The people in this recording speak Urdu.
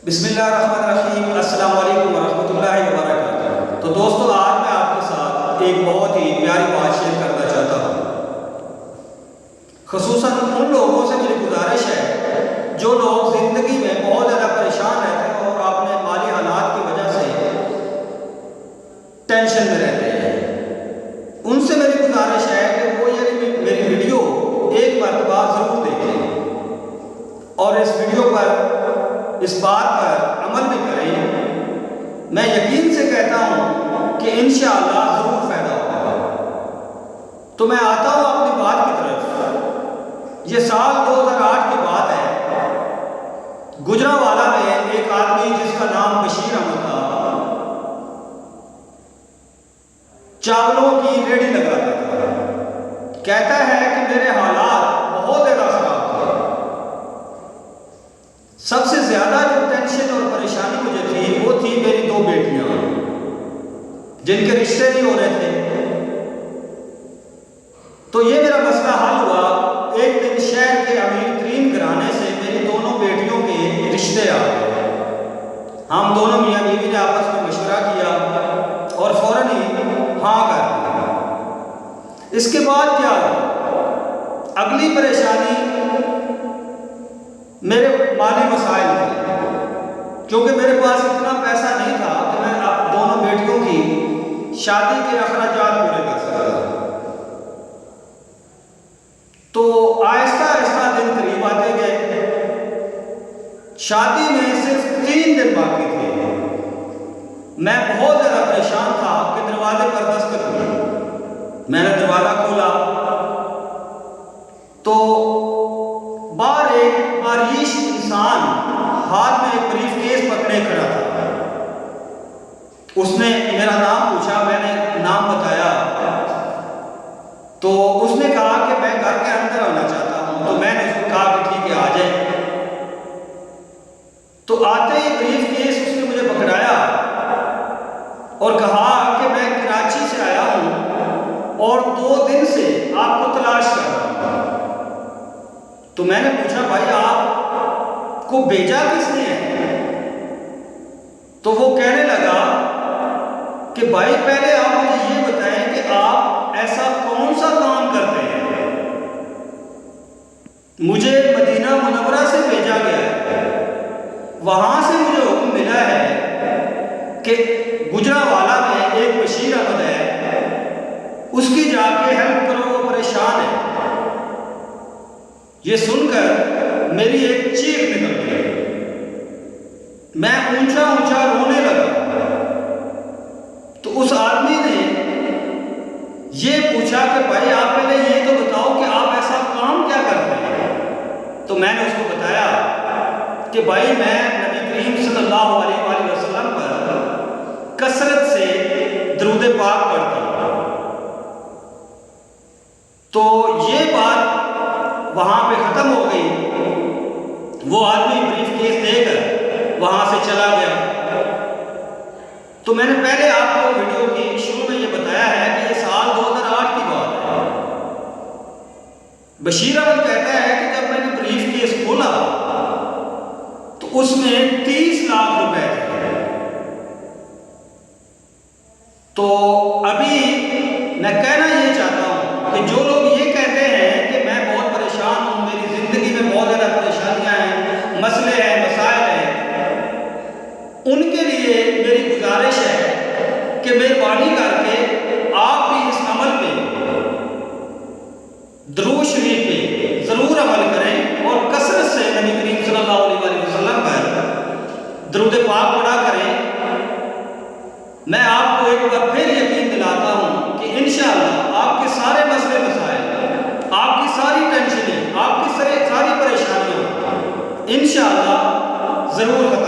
بسم اللہ الرحمن الرحیم۔ السلام علیکم ورحمۃ اللہ وبرکاتہ۔ تو دوستو، آج میں آپ کے ساتھ ایک بہت ہی پیاری بات شیئر کرنا چاہتا ہوں۔ خصوصاً ان لوگوں سے میری گزارش ہے جو لوگ زندگی میں بہت زیادہ پریشان رہتے ہیں اور اپنے مالی حالات کی وجہ سے ٹینشن میں رہتے ہیں۔ ان سے میری گزارش ہے کہ وہ میری ویڈیو ایک مرتبہ ضرور دیکھیں اور اس ویڈیو پر اس بات پر عمل بھی کریں۔ میں یقین سے کہتا ہوں کہ انشاءاللہ ضرور فائدہ ہوگا۔ تو میں آتا ہوں اپنی بات کی طرف۔ یہ سال 2008 کی بات ہے۔ گجرانوالہ میں ایک آدمی جس کا نام بشیر احمد تھا، چاولوں کی ریڑھی لگاتا تھا۔ کہتا ہے کہ میرے حالات بہت زیادہ خراب تھے۔ سب سے زیادہ جو ٹینشن اور پریشانی مجھے تھی وہ تھی میری 2 بیٹیاں جن کے رشتے نہیں ہو رہے تھے۔ تو یہ میرا مسئلہ حل ہوا۔ ایک دن شہر کے امیر ترین گھرانے سے میری دونوں بیٹیوں کے رشتے آ گئے۔ ہم دونوں میاں بیوی نے آپس میں مشورہ کیا اور فوراً ہی ہاں کر دیا۔ اس کے بعد کیا ہوا؟ اگلی پریشانی میرے مالی مسائل تھے، کیونکہ میرے پاس اتنا پیسہ نہیں تھا کہ میں دونوں بیٹیوں کی شادی کے اخراجات پورے کر سکتا۔ تو آہستہ آہستہ دن قریب آتے گئے۔ شادی میں صرف 3 دن باقی تھے۔ میں بہت زیادہ پریشان تھا کہ دروازے پر دستک ہوئی۔ میں نے دروازہ کھولا تو باہر ایک باریش انسان ہاتھ میں ایک بریف کیس پکڑے کھڑا تھا۔ اس نے میرا نام پوچھا، میں نے نام بتایا تو اس نے کہا کہ میں گھر کے اندر آنا چاہتا ہوں۔ تو میں نے اس کو کہا کہ ٹھیک ہے، آ جائے۔ تو آتے ہی بریف کیس اس نے مجھے پکڑایا اور کہا کہ میں کراچی سے آیا ہوں اور 2 دن سے آپ کو تلاش کر رہا ہوں۔ تو میں نے پوچھا، بھائی آپ کو بھیجا کس نے ہے؟ تو وہ کہنے لگا کہ بھائی پہلے آپ مجھے یہ بتائیں کہ آپ ایسا کون سا کام کرتے ہیں؟ مجھے مدینہ منورہ سے بھیجا گیا ہے، وہاں سے مجھے حکم ملا ہے کہ گجرانوالہ میں ایک بشیر احمد ہے، اس کی جا کے ہیلپ کرو، وہ پریشان ہے۔ یہ سن کر میری ایک چیخ نکل گئی۔ میں اونچا اونچا رونے لگا۔ تو اس آدمی نے یہ پوچھا کہ بھائی آپ پہلے یہ تو بتاؤ کہ آپ ایسا کام کیا کرتے ہیں؟ تو میں نے اس کو بتایا کہ بھائی میں نبی کریم صلی اللہ علیہ وآلہ وسلم پر کثرت سے درود پاک پڑھتا ہوں۔ تو یہ بات وہاں پہ ختم ہو گئی۔ وہ آدمی بریف کیس دے کر وہاں سے چلا گیا۔ تو میں نے پہلے آپ کو ویڈیو کی شروع میں یہ بتایا ہے کہ یہ سال 2008 کی بات ہے۔ بشیر احمد کہتا ہے کہ جب میں نے بریف کیس کھولا تو اس میں 30 لاکھ روپے تھے۔ تو ابھی میں کہنا یہ چاہتا ہوں کہ جو لوگ یہ کہتے ہیں کہ میں بہت پریشان ہوں، میری زندگی میں بہت زیادہ پریشانیاں ہیں، مسئلے ہیں، مسائل ہیں، ان کے لیے میری گزارش ہے کہ مہربانی کر کے آپ بھی اس عمل پہ، درود شریف پہ ضرور عمل کریں اور کثرت سے نبی کریم صلی اللہ علیہ وسلم پر درود پاک پڑھا کریں۔ میں آپ کو ایک بار پھر یقین دلاتا ہوں کہ انشاءاللہ آپ کے سارے مسئلے مسائل، آپ کی ساری ٹینشنیں، آپ کی ساری پریشانیاں انشاءاللہ ضرور ختم